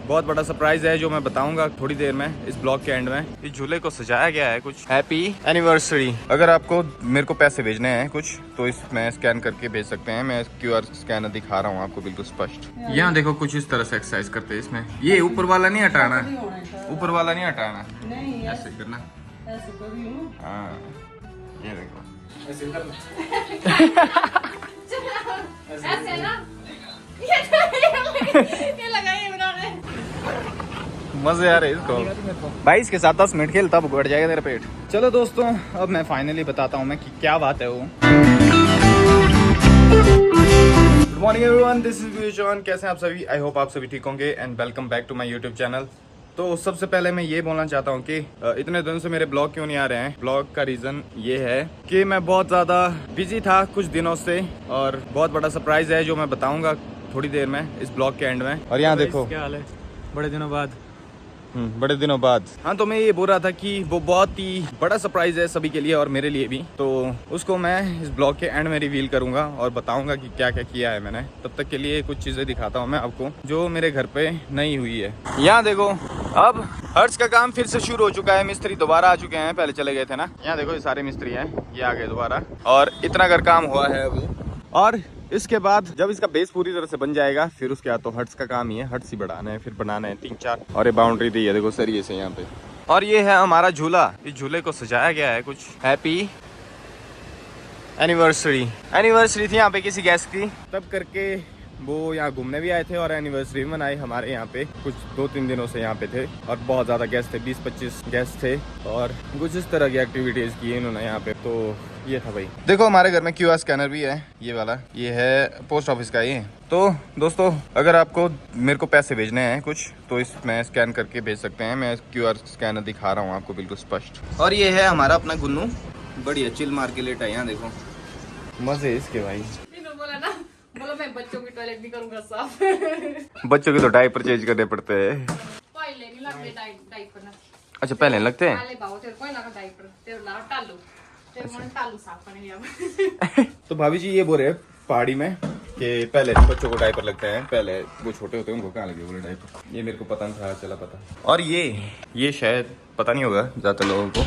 बहुत बड़ा सरप्राइज है जो मैं बताऊंगा थोड़ी देर में इस ब्लॉग के एंड में। इस झूले को सजाया गया है कुछ हैप्पी एनिवर्सरी। अगर आपको मेरे को पैसे भेजने हैं कुछ तो इसमें स्कैन करके भेज सकते हैं। मैं QR स्कैनर दिखा रहा हूँ आपको बिल्कुल स्पष्ट। यहाँ देखो कुछ इस तरह से एक्सरसाइज करते हैं इसमें। ये ऊपर वाला नहीं हटाना, ऊपर वाला नहीं हटाना, ऐसे करना। हाँ ये देखो ऐसे करना। ऐसे ना ये लगाइए उन्होंने। मजे आ रहे इसको भाई। इसके साथ 10 मिनट खेल तब बढ़ जाएगा तेरा पेट। चलो दोस्तों अब मैं फाइनली बताता हूँ मैं कि क्या बात है वो। Good morning everyone, this is vision. कैसे हैं आप सभी? आई होप आप सभी ठीक होंगे and welcome back to my YouTube channel. तो सबसे पहले मैं ये बोलना चाहता हूँ कि इतने दिन से मेरे ब्लॉग क्यों नहीं आ रहे हैं। ब्लॉग का रीज़न ये है कि मैं बहुत ज़्यादा बिजी था कुछ दिनों से और बहुत बड़ा सरप्राइज है जो मैं बताऊँगा थोड़ी देर में इस ब्लॉग के एंड में। और यहाँ देखो क्या हाल है बड़े दिनों बाद। बड़े दिनों बाद। हाँ तो मैं ये बोल रहा था कि वो बहुत ही बड़ा सरप्राइज है सभी के लिए और मेरे लिए भी। तो उसको मैं इस ब्लॉग के एंड में रिवील करूंगा और बताऊंगा कि क्या क्या किया है मैंने। तब तक के लिए कुछ चीजें दिखाता हूँ मैं आपको जो मेरे घर पे नहीं हुई है। यहाँ देखो अब हर्ष का काम फिर से शुरू हो चुका है। मिस्त्री दोबारा आ चुके हैं, पहले चले गए थे ना। यहाँ देखो ये सारे मिस्त्री हैं, ये आ गए दोबारा और इतना अगर काम हुआ है अभी। और इसके बाद जब इसका बेस पूरी तरह से बन जाएगा फिर उसके बाद तो हट्स का काम ही है। हट्स ही बढ़ाना है, फिर बनाना है 3-4। और ये बाउंड्री दी है देखो सरिये से यहाँ पे। और ये है हमारा झूला। इस झूले को सजाया गया है कुछ हैप्पी एनिवर्सरी। एनिवर्सरी थी यहाँ पे किसी गेस्ट की, तब करके वो यहाँ घूमने भी आए थे और एनिवर्सरी भी मनाई हमारे यहाँ पे। कुछ 2-3 दिनों से यहाँ पे थे और बहुत ज़्यादा गेस्ट थे, 20-25 गेस्ट थे और कुछ इस तरह की एक्टिविटीज़ की इन्होंने यहाँ पे। तो ये था भाई। देखो हमारे घर में QR स्कैनर भी है, ये वाला, ये है पोस्ट ऑफिस का ये। तो दोस्तों अगर आपको मेरे को पैसे भेजने हैं कुछ तो इसमें स्कैन करके भेज सकते हैं। मैं QR स्कैनर दिखा रहा हूँ आपको बिल्कुल स्पष्ट। और ये है हमारा अपना गुन्नू, बढ़िया चिल मार के लेटा है। यहाँ देखो मजे इसके भाई। बोला ना, बोला मैं बच्चों की टॉयलेट भी करूंगा साफ। बच्चों के तो डायपर चेंज करने पड़ते हैं। पहले नहीं लगते डायपर ना। अच्छा पहले लगते हैं। पहले बाबू तेरे को लगा डायपर, तेरे ला टालू, तेरे मन टालू साफ करने लिया। तो भाभी जी ये बोल रहे हैं पहाड़ी में कि पहले बच्चों को डायपर लगते हैं, पहले वो छोटे होते हैं उनको कहाँ लगे बोले डायपर। ये मेरे को पता नहीं था, चला पता। और ये शायद पता नहीं होगा ज़्यादातर लोगों को,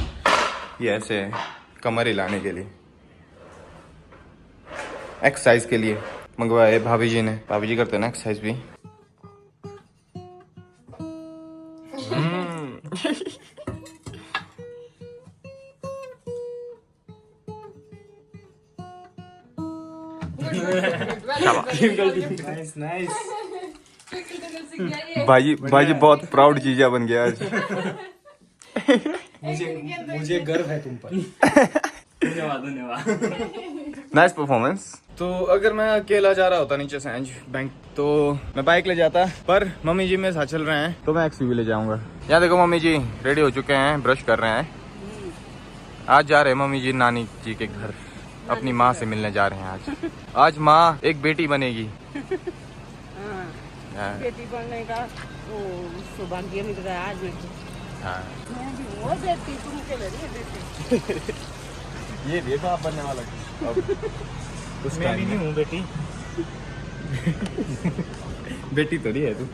ये ऐसे है कमर हिलाने के लिए, एक्सरसाइज के लिए मंगवाया है भाभी जी ने। भाभी जी करते हैं ना एक्सरसाइज भी। Nice nice. भाई बहुत प्राउड चीज़ बन गया आज। मुझे गर्व है तुम पर। धन्यवाद धन्यवाद। Nice performance. तो अगर मैं अकेला जा रहा होता नीचे से बैंक तो मैं बाइक ले जाता, पर मम्मी जी मेरे साथ चल रहे हैं तो मैं XUV ले जाऊंगा। यहाँ देखो मम्मी जी रेडी हो चुके हैं, ब्रश कर रहे हैं। आज जा रहे हैं मम्मी जी नानी जी के घर, अपनी माँ से मिलने जा रहे हैं। आज माँ एक बेटी बनेगी। बेटी बनने का सौभाग्य मिल रहा है आज मेरे को। हाँ वो बेटी तुम के लिए ये भी बाप बनने वाला मैं भी नहीं हूँ बेटी। बेटी तो नहीं है तू।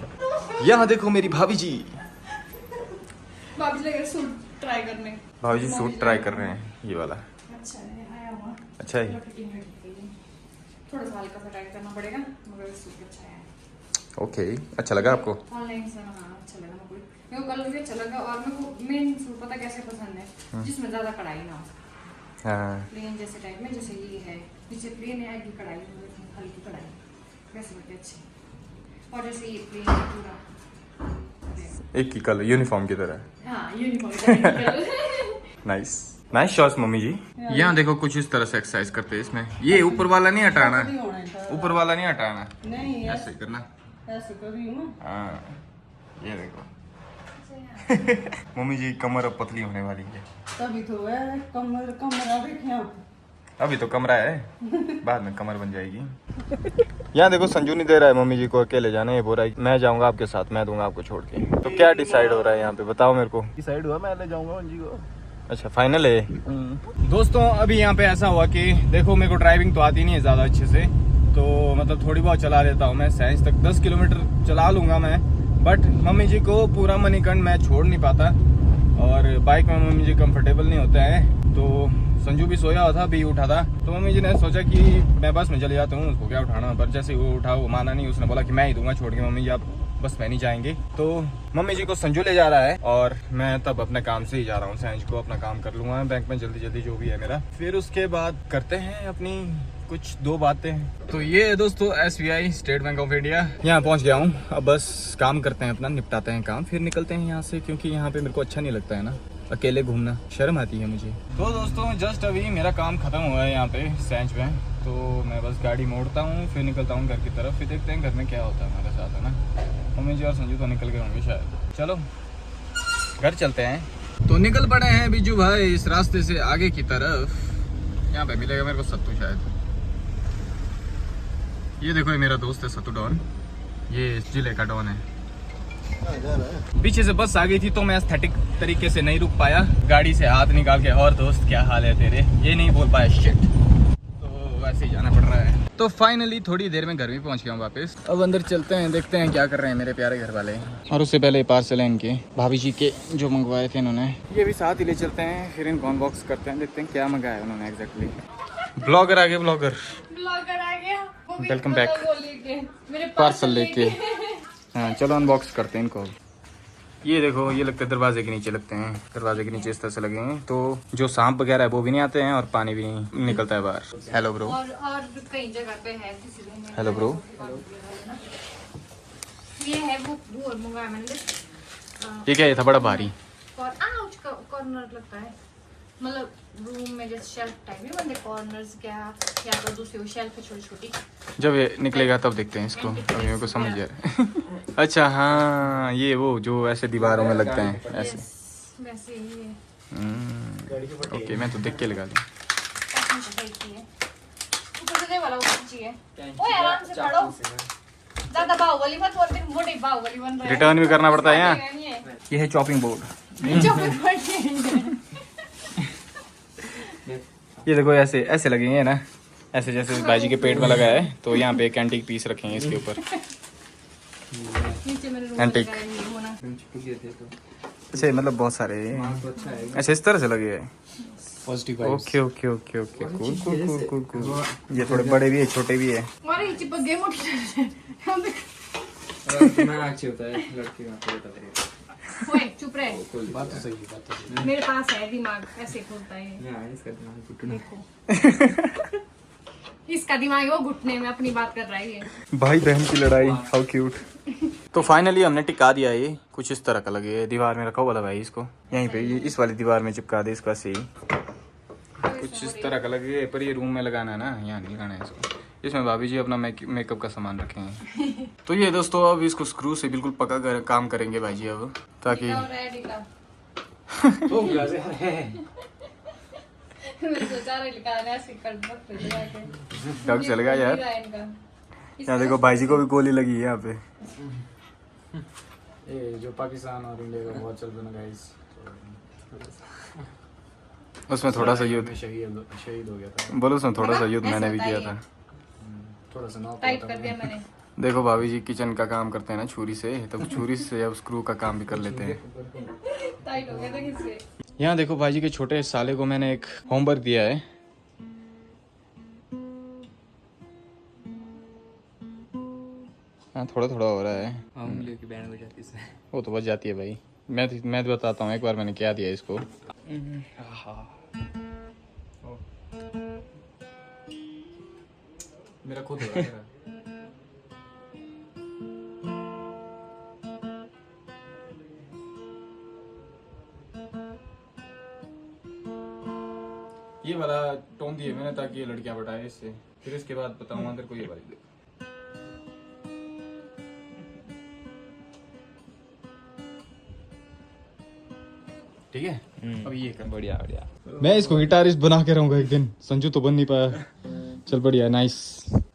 यहाँ देखो मेरी भाभी जी। भाभी लगे सूट ट्राई करने। भाभी जी सूट ट्राई कर रहे हैं, ये वाला अच्छा है, आया हुआ। अच्छा है। थोड़ा सा हल्का सा टाइट करना पड़ेगा मगर सूट अच्छा है। ओके अच्छा लगा आपको? ऑनलाइन से हाँ अच्छा लगा मेरे को कलर भी अच्छा लगा। और मेरे को मेन सूट पता कैसे पसंद है जिसमें ज्यादा कढ़ाई ना हो। हाँ प्लेन जैसे टाइप में, जैसे ये है पीछे प्लेन है, आगे कढ़ाई हल्की कढ़ाई, वैसे बड़े अच्छे। और जैसे ये प्लेन है पूरा एक ही कलर यूनिफॉर्म की तरह। हाँ यूनिफॉर्म। नाइस चॉइस मम्मी जी। यहाँ देखो कुछ इस तरह से एक्सरसाइज करते हैं इसमें। ये ऊपर वाला नहीं हटाना, ऊपर वाला नहीं हटाना, नहीं ऐसे करना। ऐसे करी हूँ। हाँ ये देखो मम्मी जी कमर अब पतली होने वाली है। तभी तो है कमर देखे अभी तो कमरा है, बाद में कमर बन जाएगी। यहाँ देखो संजू नहीं दे रहा है मम्मी जी को अकेले जाने। ये बोल रहा है मैं जाऊंगा आपके साथ, मैं दूंगा आपको छोड़ के। तो क्या डिसाइड हो रहा है यहाँ पे बताओ मेरे को। डिसाइड हुआ मैं ले जाऊंगा जी को। अच्छा फाइनल है। दोस्तों अभी यहाँ पे ऐसा हुआ कि देखो मेरे को ड्राइविंग तो आती नहीं है ज़्यादा अच्छे से, तो मतलब थोड़ी बहुत चला लेता हूँ मैं। साइंस तक 10 किलोमीटर चला लूँगा मैं, बट मम्मी जी को पूरा मणिकर्ण मैं छोड़ नहीं पाता और बाइक में मम्मी जी कंफर्टेबल नहीं होता है। तो संजू भी सोया हुआ था, भी उठा था, तो मम्मी जी ने सोचा कि मैं बस में चले जाता हूँ, उसको क्या उठाना। पर जैसे वो उठा वो माना नहीं, उसने बोला कि मैं ही दूंगा छोड़ के, मम्मी जी आप बस में नहीं जाएंगे। तो मम्मी जी को संजू ले जा रहा है और मैं तब अपने काम से ही जा रहा हूँ। संजू को अपना काम कर लूँगा बैंक में जल्दी जल्दी जो भी है मेरा, फिर उसके बाद करते हैं अपनी कुछ 2 बातें। तो ये है दोस्तों SBI state bank of India, यहाँ पहुँच गया हूँ। अब बस काम करते हैं अपना, निपटाते हैं काम, फिर निकलते हैं यहाँ से, क्योंकि यहाँ पे मेरे को अच्छा नहीं लगता है ना अकेले घूमना, शर्म आती है मुझे। तो दोस्तों जस्ट अभी मेरा काम खत्म हुआ है यहाँ पे सेंच में, तो मैं बस गाड़ी मोड़ता हूँ, फिर निकलता हूँ घर की तरफ, फिर देखते हैं घर में क्या होता है हमारे साथ, है ना। मम्मी जी और संजू तो निकल गए होंगे शायद। चलो घर चलते हैं। तो निकल पड़े हैं बिजू भाई इस रास्ते से आगे की तरफ। यहाँ पे मिलेगा मेरे को सत्तू शायद। ये देखो ये मेरा दोस्त है सत्तू डॉन, ये जिले का डॉन है। पीछे से बस आ गई थी तो मैं एस्थेटिक तरीके से नहीं रुक पाया, गाड़ी से हाथ निकाल के और दोस्त क्या हाल है तेरे, ये नहीं बोल पाया शिट, तो वैसे ही जाना पड़ रहा है। तो फाइनली थोड़ी देर में घर भी पहुंच गया हूँ वापस। अब अंदर चलते हैं, देखते हैं क्या कर रहे हैं मेरे प्यारे घर वाले। और उससे पहले पार्सल है इनके भाभी जी के जो मंगवाए थे इन्होंने, ये भी साथ ही ले चलते हैं, फिर इनको अनबॉक्स करते हैं, देखते हैं क्या मंगाया उन्होंने एग्जैक्टली। ब्लॉगर आ गए, ब्लॉगर आ गया, वेलकम बैक। पार्सल लेके हाँ चलो अनबॉक्स करते हैं इनको। ये देखो ये लगता है दरवाजे के नीचे लगते हैं, दरवाजे के नीचे इस तरह से लगे हैं, तो जो सांप वगैरह है वो भी नहीं आते हैं और पानी भी नहीं निकलता है बाहर। Hello bro. और कई जगह पे है हेलो ब्रो। ये है वो मंगाया मैंने। ये क्या, ये था बड़ा भारी कॉर्नर लगता है, मतलब रूम में जैसे शेल्फ टाइप में बंदे कॉर्नर्स क्या, या तो दूसरी वो शेल्फ है छोटी छोटी। जब ये निकलेगा तब देखते हैं इसको, अभी मेरे को समझ आ रहा है। अच्छा हाँ ये वो जो ऐसे दीवारों में लगते हैं ऐसे, वैसे ही है। ओके मैं तो देख के लगा दी। ऊपर से वाला ऊपर चाहिए। ओए आराम से पढ़ो, ज्यादा बाहुबली मत बोल, फिर मोटे बाहुबली बन रहा है। रिटर्न भी करना पड़ता है यहाँ। ये है चॉपिंग बोर्ड। चॉपिंग बोर्ड ये देखो ऐसे ऐसे लगेंगे ना, ऐसे जैसे भाजी के पेट में लगा है, तो यहाँ पे एक एंटीक पीस रखेंगे इसके ऊपर। नीचे मेरे रूम एंटीक में ये होना। अच्छा मतलब बहुत सारे अच्छा इस तरह से लगे हैं। Positive okay okay okay okay cool cool cool cool cool. ये थोड़े बड़े भी है छोटे भी है। अरे ये चिपक गए मोटे। मैं अच्छी होता है लड़की का होता है। ओए चुप रहे, बात तो सही है, बात तो सही है। मेरे पास है दिमाग, ऐसे खोलता है हाँ, इसका दिमाग घुटना। देखो। इसका दिमाग वो घुटने में अपनी बात कर रहा है ये। भाई बहन की लड़ाई, हाउ क्यूट। तो फाइनली हमने टिका दिया, ये कुछ इस तरह का लगे, दीवार में रखा हुआ था भाई, इसको यहीं पे ये इस वाली दीवार में चिपका दे इसको ऐसे ही, कुछ इस तरह का लगे। पर ये रूम में लगाना है ना, यहाँ नहीं लगाना है इसको। इसमें भाभी जी अपना मेकअप का सामान रखे हैं। तो ये दोस्तों अब इसको स्क्रू से बिल्कुल पका कर काम करेंगे भाई जी अब, ताकि तो ग्लास है डग चल गया यार। यहाँ देखो भाई जी को भी गोली लगी है यहाँ पे। ये जो पाकिस्तान और इंडिया का बहुत चल रहा है गाइस, उसमें थोड़ा सा युद्ध शहीद हो गया था। बोलो, उसमें थोड़ा सा युद्ध मैंने भी किया था, थोड़ा सा नॉक टाइट कर दिया मैंने। देखो भाभी जी किचन का काम करते हैं ना छुरी से, तो छुरी से अब स्क्रू का काम भी कर लेते हैं। टाइट हो गया था किससे। यहाँ देखो भाई जी के छोटे साले को मैंने एक होमवर्क दिया है। हाँ थोड़ा थोड़ा हो रहा है। उंगलियों की बैंड हो जाती है, वो तो बच जाती है भाई। मैं तो बताता हूँ एक बार मैंने क्या दिया इसको। मेरा खुद हो रहा है। ये वाला टोन दिए मैंने ताकि ये लड़कियां बटाए इससे, फिर इसके बाद बताऊंगा अंदर को ये वाली दे। ठीक है अब ये कर। बढ़िया बढ़िया। मैं इसको गिटारिस्ट बना के रहूंगा एक दिन, संजू तो बन नहीं पाया। चल बढ़िया नाइस।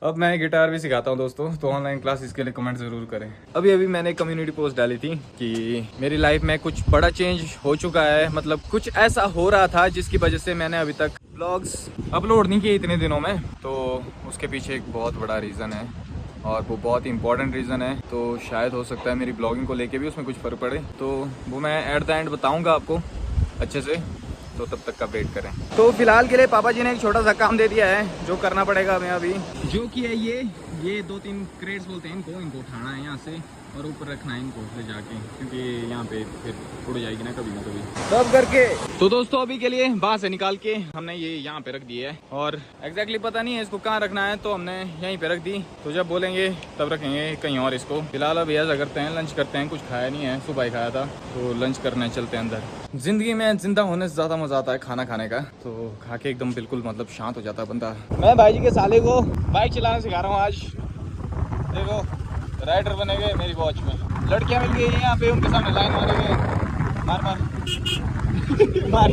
अब मैं गिटार भी सिखाता हूँ दोस्तों, तो ऑनलाइन क्लासेस के लिए कमेंट जरूर करें। अभी मैंने कम्युनिटी पोस्ट डाली थी कि मेरी लाइफ में कुछ बड़ा चेंज हो चुका है, मतलब कुछ ऐसा हो रहा था जिसकी वजह से मैंने अभी तक व्लॉग्स अपलोड नहीं किए इतने दिनों में। तो उसके पीछे एक बहुत बड़ा रीज़न है और वो बहुत ही इंपॉर्टेंट रीज़न है, तो शायद हो सकता है मेरी ब्लॉगिंग को लेके भी उसमें कुछ फ़र्क पड़े, तो वो मैं एट द एंड बताऊंगा आपको अच्छे से, तो तब तक का वेट करें। तो फिलहाल के लिए पापा जी ने एक छोटा सा काम दे दिया है जो करना पड़ेगा हमें अभी, जो कि है ये 2-3 क्रेट्स बोलते हैं इनको उठाना है यहाँ से और ऊपर रखना है इनको ले जाके, क्योंकि यहाँ पे फिर उड़ जाएगी ना कभी सब करके। तो दोस्तों अभी के लिए बाहर से निकाल के हमने ये यहाँ पे रख दी है और एग्जैक्टली पता नहीं है इसको कहाँ रखना है, तो हमने यहीं पे रख दी, तो जब बोलेंगे तब रखेंगे कहीं और इसको। फिलहाल अब ऐसा करते हैं लंच करते हैं, कुछ खाया नहीं है, सुबह ही खाया था, तो लंच करने चलते हैं अंदर। जिंदगी में जिंदा होने से ज़्यादा मज़ा आता है खाना खाने का, तो खा के एकदम बिल्कुल मतलब शांत हो जाता है बंदा। मैं भाई जी के साले को बाइक चलाना सिखा रहा हूँ आज, देखो राइडर बने गए मेरी वॉच में। लड़कियां मिल गई यहाँ पे, उनके सामने लाइन मारेंगे, मार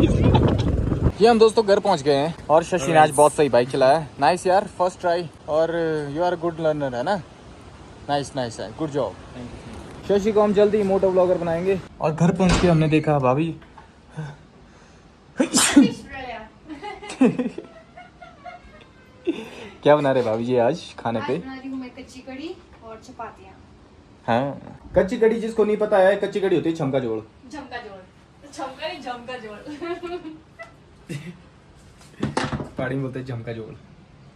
ये हम दोस्तों घर पहुँच गए हैं और शशि ने आज बहुत सही बाइक चलाया। नाइस यार, फर्स्ट ट्राई, और यू आर गुड लर्नर है ना। नाइस है, गुड जॉब। शशि को हम जल्दी मोटो ब्लॉगर बनाएंगे। और घर पहुँच के हमने देखा भाभी क्या बना रहे भाभी जी आज खाने पे? बना रही हूँ मैं कच्ची कड़ी और चपातियाँ। हाँ, कच्ची कड़ी जिसको नहीं पता है, कच्ची कड़ी होती है छमका जोड़। पहाड़ी में बोलते हैं झमका जोड़।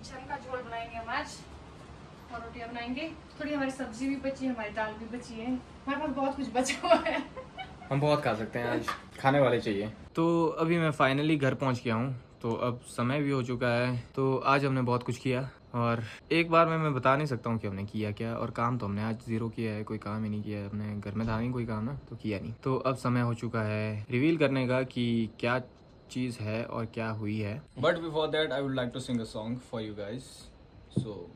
झमका झोल बनाएंगे हम आज और रोटियां बनाएंगे। थोड़ी हमारी सब्जी भी बची है, हमारी दाल भी बची है, हमारे पास बहुत कुछ बचा हुआ है। हम बहुत खा सकते हैं आज, खाने वाले चाहिए। तो अभी मैं फाइनली घर पहुंच गया हूँ, तो अब समय भी हो चुका है। तो आज हमने बहुत कुछ किया और एक बार में मैं बता नहीं सकता हूँ कि हमने किया क्या, और काम तो हमने आज 0 किया है, कोई काम ही नहीं किया है। अपने घर में था नहीं कोई काम ना, तो किया नहीं। तो अब समय हो चुका है रिवील करने का कि क्या चीज़ है और क्या हुई है। But before that I would like to sing a song for you guys. सो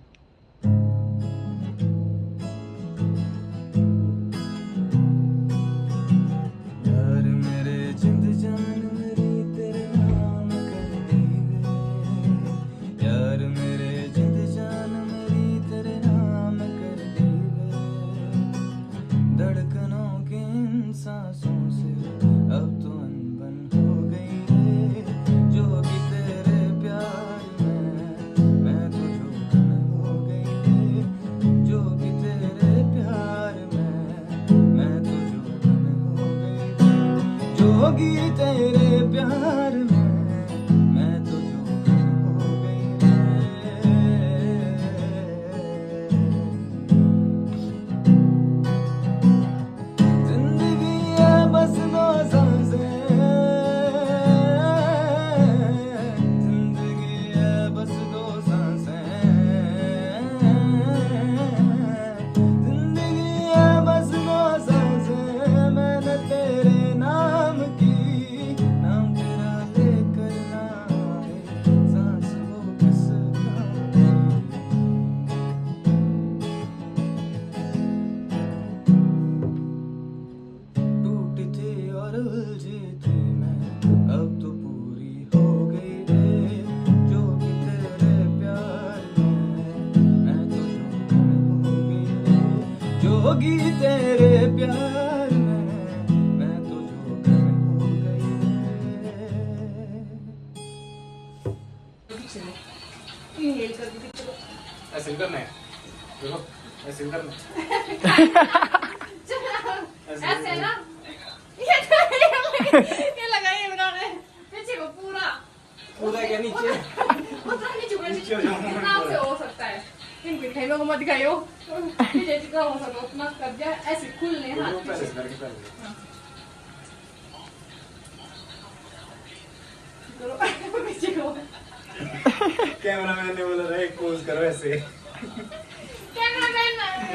होगी तेरे प्यार में मैं तो जोगन हो गई जिंदगी है बस 2 सांसें, जिंदगी है बस 2 सांसें, जिंदगी है बस 2 सांसें। मैंने तेरे नाम की, नाम तेरा लेकर ना आए, सांस वो किस काम की। टूटी थी और उलझी थी मैं, अब तो पूरी हो गई रे। जो कि तेरे प्यार में मैं तो जोगन हो गई रे। जोगी तेरे प्यार में मैं तो जोगन हो गई रे। ऐसे करना है, देखो ऐसे करना है। ऐसे ना ये लगाइए बनाने पीछे को पूरा क्या नीचे उतना नीचे जितना से हो सकता है। इन पिठाइयों को मत दिखाइयो, नीचे जितना हो सकता है उतना कर दिया। ऐसे खुलने हाथ पीछे करो पीछे को। कैमरामैन ने बोला था एक पोज करो ऐसे। कैमरामैन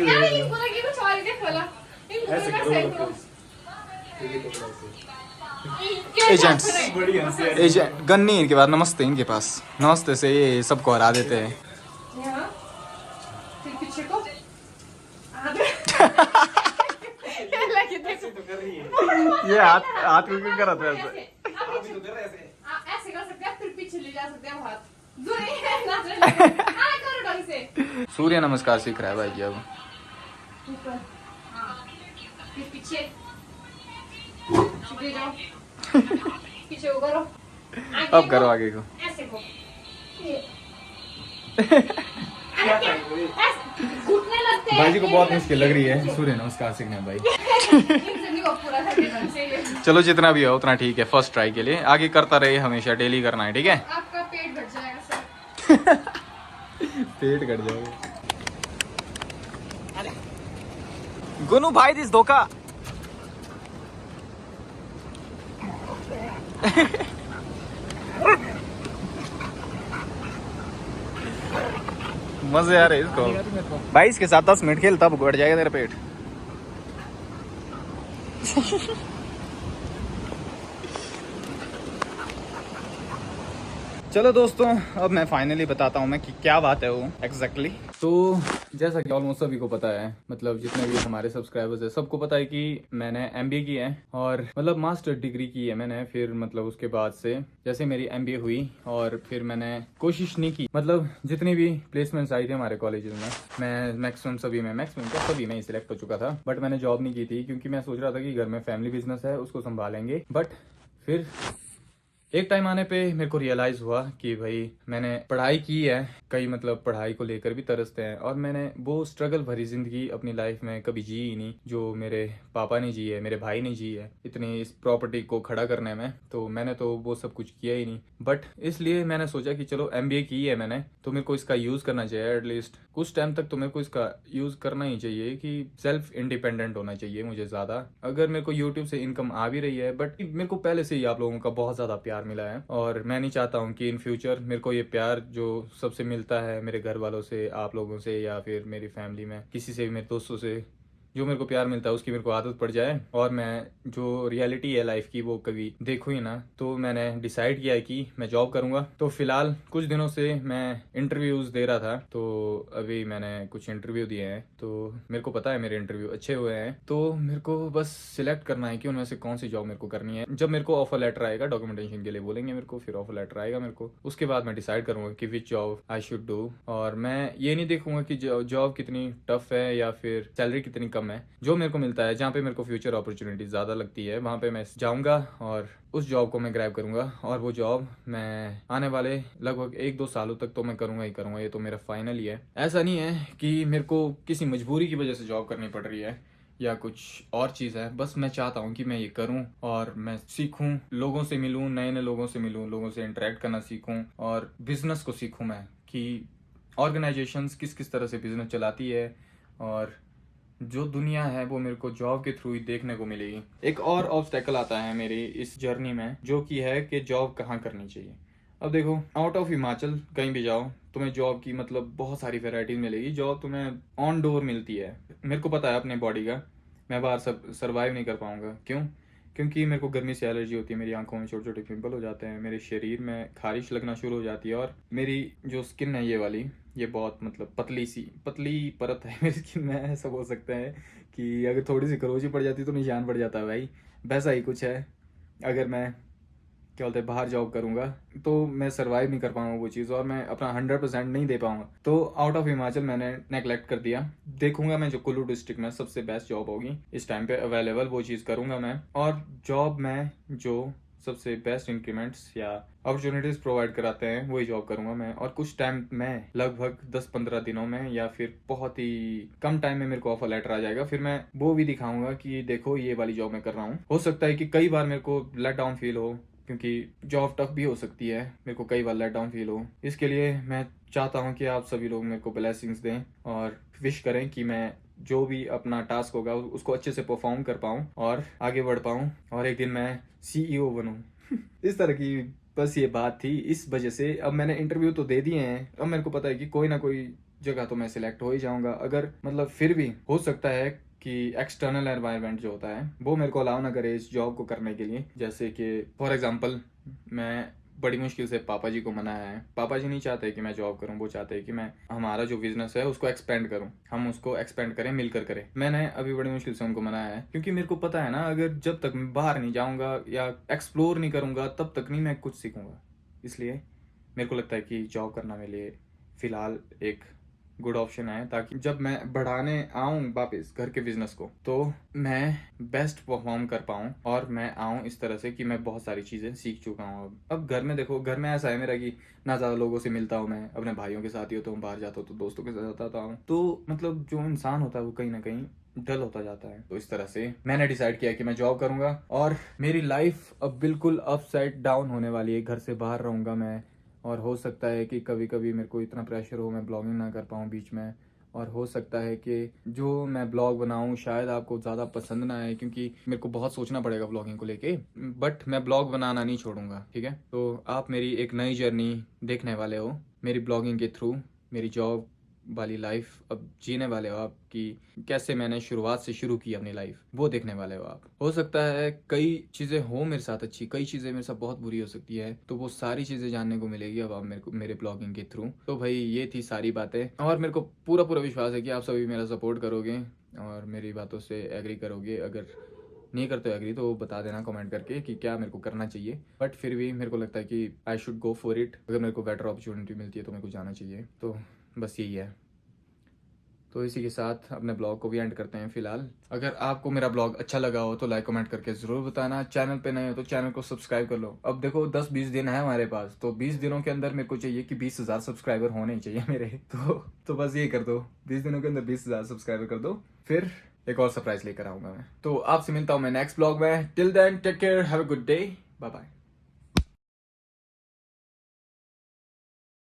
यार ये पूरा की कुछ और देख वाला ऐसे करो एजेंट्स एजेंट गन नहीं इनके पास, नमस्ते इनके पास, नमस्ते से ये सबको हरा देते हैं। यहाँ फिर पीछे को लगे ये हाथ क्यों कर रहा था ऐसे? ऐसे कर सकते हैं, फिर पीछे ले जा सकते हैं हाथ दूर नहीं है ना करो ढंग से। सूर्य नमस्कार सीख रहा है भाई जी अब। ऊपर हाँ, फिर पीछे सीधे जाओ, पीछे को करो, अब करो आगे को। ऐसे को क्या चाहिए? घुटने लगते हैं भाई जी को बहुत मुश्किल लग रही है सूर्य नमस्कार सीखना भाई। इनसे नहीं वो पूरा करके ढंग से ये। चलो जितना भी है उतना ठीक है, फर्स्ट ट्राई के लिए। आगे करता रहे, हमेशा डेली करना है, ठीक है। आपका पेट भर जाएगा सर। पेट कट जाएगा। गुनू भाई दिस धोखा। मजे आ रहे इसको भाई, इसके साथ 10 मिनट खेल तब बढ़ जाएगा तेरा पेट। चलो दोस्तों, अब मैं फाइनली बताता हूँ मैं कि क्या बात है वो एग्जैक्टली। तो जैसा कि ऑलमोस्ट सभी को पता है, मतलब जितने भी हमारे सब्सक्राइबर्स है सबको पता है कि मैंने एमबीए की है और मतलब मास्टर डिग्री की है मैंने। फिर मतलब उसके बाद से जैसे मेरी एमबीए हुई और फिर मैंने कोशिश नहीं की, मतलब जितनी भी प्लेसमेंट्स आई थी हमारे कॉलेज में, मैं मैक्सिमम सभी में ही सिलेक्ट हो चुका था। बट मैंने जॉब नहीं की थी क्योंकि मैं सोच रहा था कि घर में फैमिली बिजनेस है, उसको संभालेंगे। बट फिर एक टाइम आने पे मेरे को रियलाइज हुआ कि भाई मैंने पढ़ाई की है, कई मतलब पढ़ाई को लेकर भी तरसते हैं, और मैंने वो स्ट्रगल भरी जिंदगी अपनी लाइफ में कभी जी ही नहीं जो मेरे पापा ने जी है, मेरे भाई ने जी है इतनी इस प्रॉपर्टी को खड़ा करने में। तो मैंने तो वो सब कुछ किया ही नहीं। बट इसलिए मैंने सोचा कि चलो एमबीए की है मैंने तो मेरे को इसका यूज करना चाहिए, एटलीस्ट कुछ टाइम तक तो मेरे को इसका यूज करना ही चाहिए कि सेल्फ इंडिपेंडेंट होना चाहिए मुझे ज्यादा। अगर मेरे को यूट्यूब से इनकम आ भी रही है, बट मेरे को पहले से ही आप लोगों का बहुत ज्यादा प्यार मिला है और मैं नहीं चाहता हूँ कि इन फ्यूचर मेरे को ये प्यार जो सबसे मिलता है, मेरे घर वालों से, आप लोगों से, या फिर मेरी फैमिली में किसी से भी, मेरे दोस्तों से जो मेरे को प्यार मिलता है उसकी मेरे को आदत पड़ जाए और मैं जो रियलिटी है लाइफ की वो कभी देखूँ ही ना। तो मैंने डिसाइड किया है कि मैं जॉब करूंगा। तो फिलहाल कुछ दिनों से मैं इंटरव्यूज दे रहा था, तो अभी मैंने कुछ इंटरव्यू दिए हैं तो मेरे को पता है मेरे इंटरव्यू अच्छे हुए हैं। तो मेरे को बस सिलेक्ट करना है कि उनमें से कौन सी जॉब मेरे को करनी है। जब मेरे को ऑफर लेटर आएगा, डॉक्यूमेंटेशन के लिए बोलेंगे मेरे को, फिर ऑफर लेटर आएगा मेरे को, उसके बाद मैं डिसाइड करूंगा कि which job I should do. और मैं ये नहीं देखूंगा कि जॉब कितनी टफ है या फिर सैलरी कितनी कम है। जो मेरे को मिलता है, जहाँ पे मेरे को फ्यूचर अपॉर्चुनिटी ज्यादा लगती है, वहाँ पे मैं जाऊंगा और उस जॉब को मैं ग्रैब करूंगा। और वो जॉब मैं आने वाले लगभग 1-2 सालों तक तो मैं करूंगा ही करूंगा, ये तो मेरा फाइनल ही है। ऐसा नहीं है कि मेरे को किसी मजबूरी की वजह से जॉब करनी पड़ रही है या कुछ और चीज़ है, बस मैं चाहता हूँ कि मैं ये करूँ और मैं सीखूँ, लोगों से मिलूँ, नए नए लोगों से मिलूँ, लोगों से इंटरेक्ट करना सीखूँ और बिजनेस को सीखूँ मैं कि ऑर्गेनाइजेशंस किस किस तरह से बिजनेस चलाती है और जो दुनिया है वो मेरे को जॉब के थ्रू ही देखने को मिलेगी। एक और ऑब्स्टेकल आता है मेरी इस जर्नी में, जो कि है कि जॉब कहाँ करनी चाहिए। अब देखो, आउट ऑफ हिमाचल कहीं भी जाओ तुम्हें जॉब की मतलब बहुत सारी वैरायटीज मिलेगी। जॉब तुम्हें ऑन डोर मिलती है। मेरे को पता है अपने बॉडी का, मैं बाहर सब सर्वाइव नहीं कर पाऊंगा। क्यों? क्योंकि मेरे को गर्मी से एलर्जी होती है, मेरी आंखों में छोटे छोटे पिंपल हो जाते हैं, मेरे शरीर में खारिश लगना शुरू हो जाती है और मेरी जो स्किन है ये वाली, ये बहुत मतलब पतली परत है मेरी स्किन में। ऐसा बोल सकते हैं कि अगर थोड़ी सी खरोंची पड़ जाती तो निशान पड़ जाता है भाई, वैसा ही कुछ है। अगर मैं क्या बोलते हैं बाहर जॉब करूंगा तो मैं सरवाइव नहीं कर पाऊंगा वो चीज़, और मैं अपना 100% नहीं दे पाऊंगा। तो आउट ऑफ हिमाचल मैंने नेगलेक्ट कर दिया। देखूंगा मैं जो कुल्लू डिस्ट्रिक्ट में सबसे बेस्ट जॉब होगी इस टाइम पे अवेलेबल, वो चीज़ करूंगा मैं। और जॉब में जो सबसे बेस्ट इंक्रीमेंट्स या अपॉर्चुनिटीज प्रोवाइड कराते हैं वही जॉब करूंगा मैं। और कुछ टाइम में, लगभग 10-15 दिनों में या फिर बहुत ही कम टाइम में मेरे को ऑफर लेटर आ जाएगा। फिर मैं वो भी दिखाऊंगा कि देखो ये वाली जॉब मैं कर रहा हूँ। हो सकता है कि कई बार मेरे को लेट डाउन फील हो, क्योंकि जॉब टफ भी हो सकती है, मेरे को कई बार लेट डाउन फील हो। इसके लिए मैं चाहता हूँ कि आप सभी लोग मेरे को ब्लेसिंग्स दें और विश करें कि मैं जो भी अपना टास्क होगा उसको अच्छे से परफॉर्म कर पाऊँ और आगे बढ़ पाऊँ और एक दिन मैं CEO बनूँ। इस तरह की बस ये बात थी। इस वजह से अब मैंने इंटरव्यू तो दे दिए हैं, अब मेरे को पता है कि कोई ना कोई जगह तो मैं सिलेक्ट हो ही जाऊंगा। अगर मतलब फिर भी हो सकता है कि एक्सटर्नल एनवायरनमेंट जो होता है वो मेरे को अलाउ ना करे इस जॉब को करने के लिए। जैसे कि फॉर एग्जांपल मैं बड़ी मुश्किल से पापा जी को मनाया है। पापा जी नहीं चाहते कि मैं जॉब करूं, वो चाहते हैं कि मैं हमारा जो बिजनेस है उसको एक्सपेंड करूं, हम उसको एक्सपेंड करें, मिलकर करें। मैंने अभी बड़ी मुश्किल से उनको मनाया है क्योंकि मेरे को पता है ना, अगर जब तक मैं बाहर नहीं जाऊंगा या एक्सप्लोर नहीं करूंगा तब तक नहीं मैं कुछ सीखूंगा। इसलिए मेरे को लगता है कि जॉब करना मेरे लिए फिलहाल एक गुड ऑप्शन है, ताकि जब मैं बढ़ाने आऊँ वापस घर के बिजनेस को तो मैं बेस्ट परफॉर्म कर पाऊँ और मैं आऊँ इस तरह से कि मैं बहुत सारी चीज़ें सीख चुका हूँ। अब घर में देखो, घर में ऐसा है मेरा कि ना ज़्यादा लोगों से मिलता हूँ, मैं अपने भाइयों के साथ ही होता हूँ, बाहर जाता हूँ तो दोस्तों के साथ जाता हूँ, तो मतलब जो इंसान होता है वो कहीं ना कहीं डल होता जाता है। तो इस तरह से मैंने डिसाइड किया कि मैं जॉब करूंगा और मेरी लाइफ अब बिल्कुल अपसाइड डाउन होने वाली है। घर से बाहर रहूंगा मैं, और हो सकता है कि कभी कभी मेरे को इतना प्रेशर हो मैं ब्लॉगिंग ना कर पाऊँ बीच में, और हो सकता है कि जो मैं ब्लॉग बनाऊं शायद आपको ज़्यादा पसंद ना आए, क्योंकि मेरे को बहुत सोचना पड़ेगा ब्लॉगिंग को लेके। बट मैं ब्लॉग बनाना नहीं छोड़ूंगा, ठीक है। तो आप मेरी एक नई जर्नी देखने वाले हो मेरी ब्लॉगिंग के थ्रू, मेरी जॉब वाली लाइफ अब जीने वाले हो आप, कि कैसे मैंने शुरुआत से शुरू की अपनी लाइफ, वो देखने वाले हो आप। हो सकता है कई चीज़ें हो मेरे साथ अच्छी, कई चीज़ें मेरे साथ बहुत बुरी हो सकती है, तो वो सारी चीज़ें जानने को मिलेगी अब आप मेरे ब्लॉगिंग के थ्रू। तो भाई ये थी सारी बातें, और मेरे को पूरा विश्वास है कि आप सभी मेरा सपोर्ट करोगे और मेरी बातों से एग्री करोगे। अगर नहीं करते हो एग्री तो बता देना कमेंट करके कि क्या मेरे को करना चाहिए, बट फिर भी मेरे को लगता है कि I should go for it. अगर मेरे को बेटर अपॉर्चुनिटी मिलती है तो मेरे को जाना चाहिए। तो बस यही है। तो इसी के साथ अपने ब्लॉग को भी एंड करते हैं फिलहाल। अगर आपको मेरा ब्लॉग अच्छा लगा हो तो लाइक कमेंट करके ज़रूर बताना। चैनल पे नए हो तो चैनल को सब्सक्राइब कर लो। अब देखो 10-20 दिन है हमारे पास, तो 20 दिनों के अंदर मेरे को चाहिए कि 20,000 सब्सक्राइबर होने ही चाहिए मेरे। तो बस ये कर दो, 20 दिनों के अंदर 20,000 सब्सक्राइबर कर दो, फिर एक और सरप्राइज लेकर आऊंगा मैं। तो आपसे मिलता हूँ मैं नेक्स्ट ब्लॉग में। Till then take care, have a good day, bye bye.